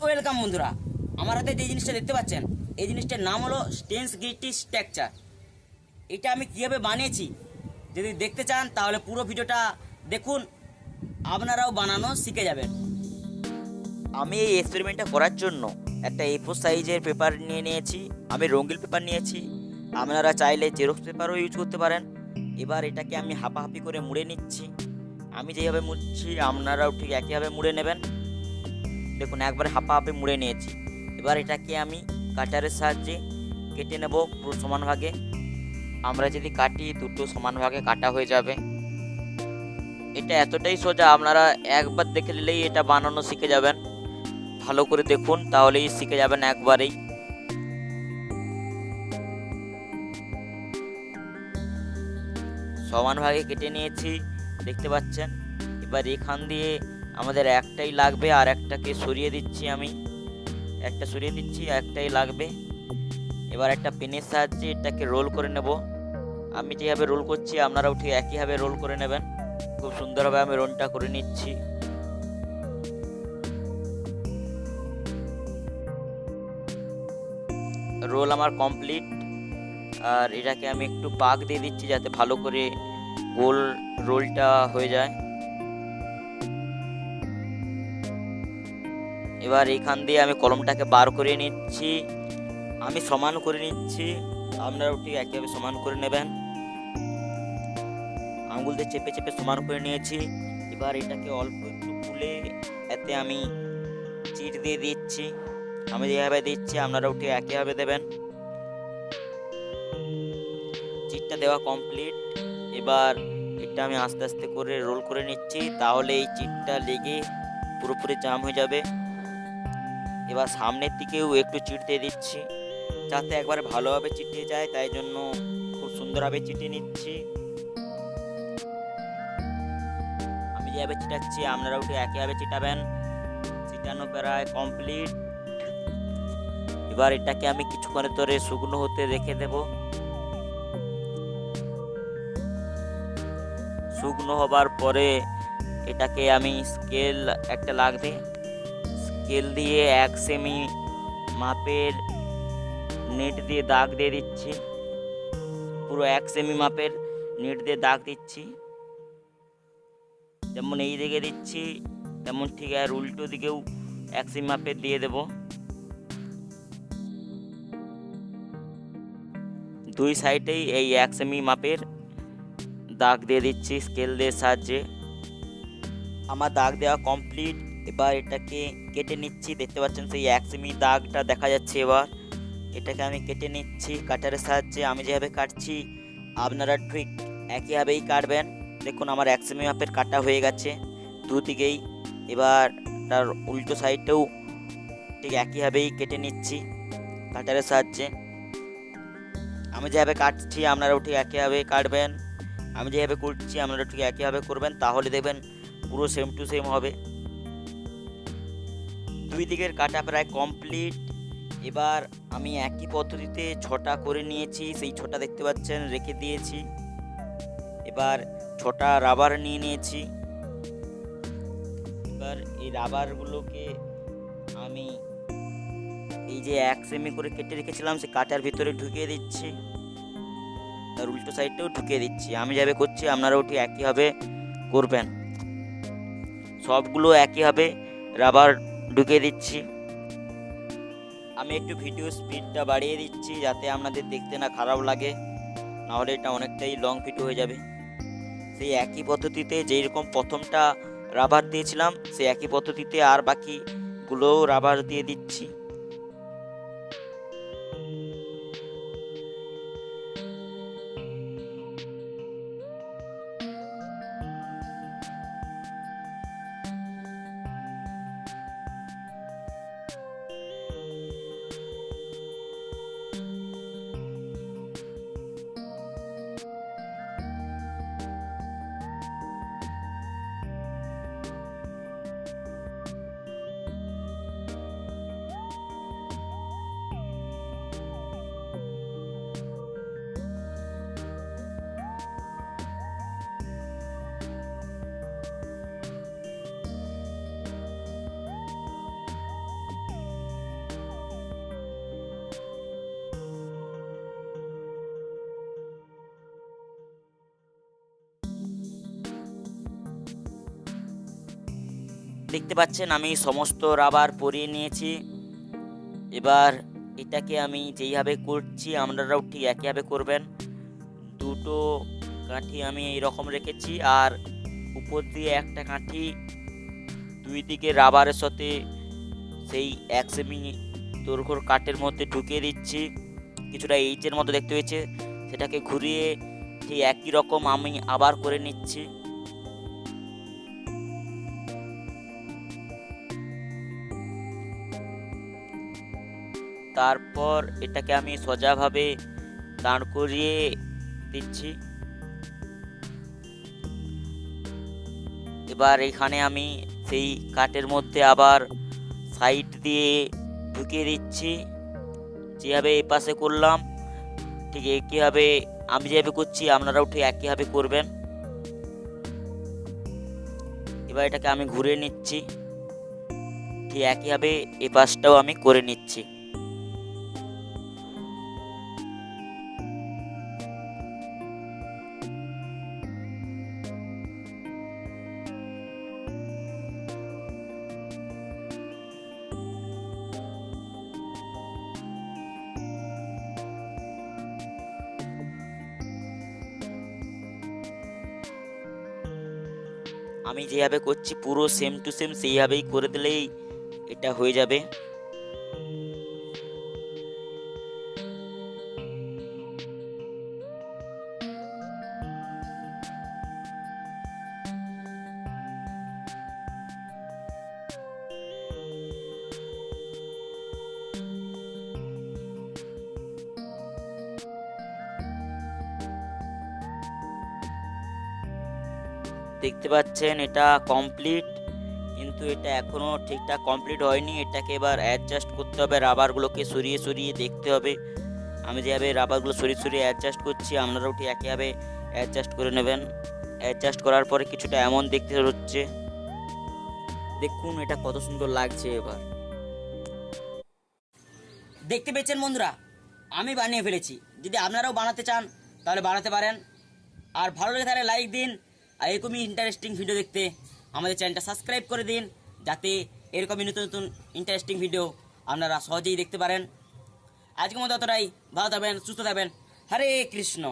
Welcome বন্ধুরা, আমার হাতে যে জিনিসটা দেখতে পাচ্ছেন এই জিনিসটার নাম হলো স্টেনস গ্রিটি স্ট্রাকচার। এটা আমি কীভাবে বানিয়েছি যদি দেখতে চান তাহলে পুরো ভিডিওটা দেখুন, আপনারাও বানানো শিখে যাবেন। আমি এই এক্সপেরিমেন্টটা করার জন্য একটা A4 সাইজের পেপার নিয়েছি। আমি রঙিন পেপার নিয়েছি, আপনারা চাইলে জেরক্স পেপারও ইউজ করতে পারেন। এবার এটাকে আমি হাঁপাহাঁপি করে মুড়ে নিচ্ছি। আমি যেভাবে মুড়ছি আপনারাও ঠিক একইভাবে মুড়ে নেবেন। দেখুন একবার হাঁপাহাঁপি মুড়ে নিয়েছি। এবার এটাকে আমি কাটারের সাহায্যে কেটে নেব পুরো সমান ভাগে। আমরা যদি কাটি দুটো সমান ভাগে কাটা হয়ে যাবে। এটা এতটাই সোজা, আপনারা একবার দেখে নিলেই এটা বানানো শিখে যাবেন। ভালো করে দেখুন তাহলেই শিখে যাবেন একবারেই। সমান ভাগে কেটে নিয়েছি দেখতে পাচ্ছেন। এবার এখান দিয়ে আমাদের একটাই লাগবে, আর একটাকে সরিয়ে দিচ্ছি। আমি একটা সরিয়ে দিচ্ছি, একটাই লাগবে। এবার একটা পেনের সাহায্যে এটাকে রোল করে নেব। আমি যেভাবে রোল করছি আপনারাও ঠিক একইভাবে রোল করে নেবেন। খুব সুন্দরভাবে আমি রোলটা করে নিচ্ছি। রোল আমার কমপ্লিট। আর এটাকে আমি একটু পাক দিয়ে দিচ্ছি যাতে ভালো করে গোল রোলটা হয়ে যায়। এবার এখান দিয়ে আমি কলমটাকে বার করে নিচ্ছি। আমি সমান করে নিচ্ছি, আপনারাও ঠিক একইভাবে সমান করে নেবেন। আঙুল দিয়ে চেপে চেপে সমান করে নিয়েছি। এবার এটাকে অল্প একটু খুলে এতে আমি চিট দিয়ে দিচ্ছি। আমি যেভাবে দিচ্ছি আপনারাও ঠিক একইভাবে দেবেন। চিটটা দেওয়া কমপ্লিট। এবার এটা আমি আস্তে আস্তে করে রোল করে নিচ্ছি, তাহলে এই চিটটা লেগে পুরোপুরি জাম হয়ে যাবে। এবার সামনের দিকেও একটু চিট দিয়ে দিচ্ছি যাতে একবারে ভালোভাবে চিটিয়ে যায়, তাই জন্য খুব সুন্দরভাবে চিটিয়ে নিচ্ছি। আমি যেভাবে চিটাচ্ছি আপনারাও ঠিক একইভাবে চিটাবেন। চিটানো প্রায় কমপ্লিট। এবার এটাকে আমি কিছুক্ষণের ধরে শুকনো হতে রেখে দেব। শুকনো হবার পরে এটাকে আমি স্কেল একটা লাগবে, স্কেল দিয়ে 1 সেমি মাপের নেট দিয়ে দাগ দিয়ে দিচ্ছি। পুরো 1 সেমি মাপের নেট দিয়ে দাগ দিচ্ছি। যেমন এই দিকে দিচ্ছি তেমন ঠিক আর উল্টো দিকেও 1 সেমি মাপের দিয়ে দেব। দুই সাইডেই এই 1 সেমি মাপের দাগ দিয়ে দিচ্ছি স্কেল দিয়ে সাহায্যে। আমার দাগ দেওয়া কমপ্লিট। এবার এটাকে কেটে নিচ্ছি। দেখতে পাচ্ছেন সেই 1 সেমি দাগটা দেখা যাচ্ছে। এবার এটাকে আমি কেটে নিচ্ছি কাটারের সাহায্যে। আমি যেভাবে কাটছি আপনারা ঠিক একইভাবেই কাটবেন। দেখুন আমার 1 সেমি মাপের কাটা হয়ে গেছে দুদিকেই। এবার তার উল্টো সাইডটাও ঠিক একইভাবেই কেটে নিচ্ছি কাটারের সাহায্যে। আমি যেভাবে কাটছি আপনারাও ঠিক একইভাবে কাটবেন। আমি যেভাবে করছি আপনারা ঠিক একইভাবে করবেন, তাহলে দেখবেন পুরো সেম টু সেম হবে। দুই দিকের কাটা প্রায় কমপ্লিট। এবার আমি একই পদ্ধতিতে 6টা করে নিয়েছি, সেই 6টা দেখতে পাচ্ছেন রেখে দিয়েছি। এবার 6টা রাবার নিয়ে নিয়েছি। এবার এই রাবারগুলোকে আমি এই যে 1 সেমি করে কেটে রেখেছিলাম সেই কাটার ভিতরে ঢুকিয়ে দিচ্ছি, তার উল্টো সাইডটাও ঢুকিয়ে দিচ্ছি। আমি যেভাবে করছি আপনারাও ঠিক একইভাবে করবেন। সবগুলো একইভাবে রাবার ঢুকিয়ে দিচ্ছি। আমি একটু ভিডিও স্পিডটা বাড়িয়ে দিচ্ছি যাতে আপনাদের দেখতে না খারাপ লাগে, নাহলে এটা অনেকটাই লং ভিডিও হয়ে যাবে। সেই একই পদ্ধতিতে যেরকম প্রথমটা রাবার দিয়েছিলাম সেই একই পদ্ধতিতে আর বাকিগুলোও রাবার দিয়ে দিচ্ছি। দেখতে পাচ্ছেন আমি সমস্ত রাবার পরিয়ে নিয়েছি। এবার এটাকে আমি যেইভাবে করছি আপনারাও ঠিক একইভাবে করবেন। দুটো কাঠি আমি এইরকম রেখেছি, আর উপর দিয়ে একটা কাঠি দুই দিকে রাবারের সাথে সেই 1 সেমি দৈর্ঘ্যর কাঠের মধ্যে ঢুকিয়ে দিচ্ছি। কিছুটা এইচের মতো দেখতে হয়েছে, সেটাকে ঘুরিয়ে ঠিক একই রকম আমি আবার করে নিচ্ছি। তারপর এটাকে আমি সোজাভাবে দাঁড় করিয়ে দিচ্ছি। এবার এখানে আমি সেই কাঠের মধ্যে আবার সাইড দিয়ে ঢুকিয়ে দিচ্ছি। যেভাবে এই পাশে করলাম ঠিক একইভাবে আমি যেভাবে করছি আপনারাও ঠিক একইভাবে করবেন। এবার এটাকে আমি ঘুরে নিচ্ছি, ঠিক একইভাবে এই পাশটাও আমি করে নিচ্ছি। আমি যেভাবে করছি পুরো সেম টু সেম সেইভাবেই করে দিলেই এটা হয়ে যাবে। দেখতে পাচ্ছেন এটা কমপ্লিট, কিন্তু এটা এখনও ঠিকঠাক কমপ্লিট হয়নি। এটাকে এবার অ্যাডজাস্ট করতে হবে, রাবারগুলোকে সরিয়ে সরিয়ে দেখতে হবে। আমি যেভাবে রাবারগুলো সরিয়ে সরিয়ে অ্যাডজাস্ট করছি আপনারাও ঠিক একইভাবে অ্যাডজাস্ট করে নেবেন। অ্যাডজাস্ট করার পরে কিছুটা এমন দেখতে হচ্ছে, দেখুন এটা কত সুন্দর লাগছে। এবার দেখতে পেয়েছেন বন্ধুরা, আমি বানিয়ে ফেলেছি। যদি আপনারাও বানাতে চান তাহলে বানাতে পারেন। আর ভালো লেগে থাকলে লাইক দিন, আর এরকমই ইন্টারেস্টিং ভিডিও দেখতে আমাদের চ্যানেলটা সাবস্ক্রাইব করে দিন, যাতে এরকমই নতুন নতুন ইন্টারেস্টিং ভিডিও আপনারা সহজেই দেখতে পারেন। আজকের মতো এতটাই। ভালো থাকবেন, সুস্থ থাকবেন। হরে কৃষ্ণ।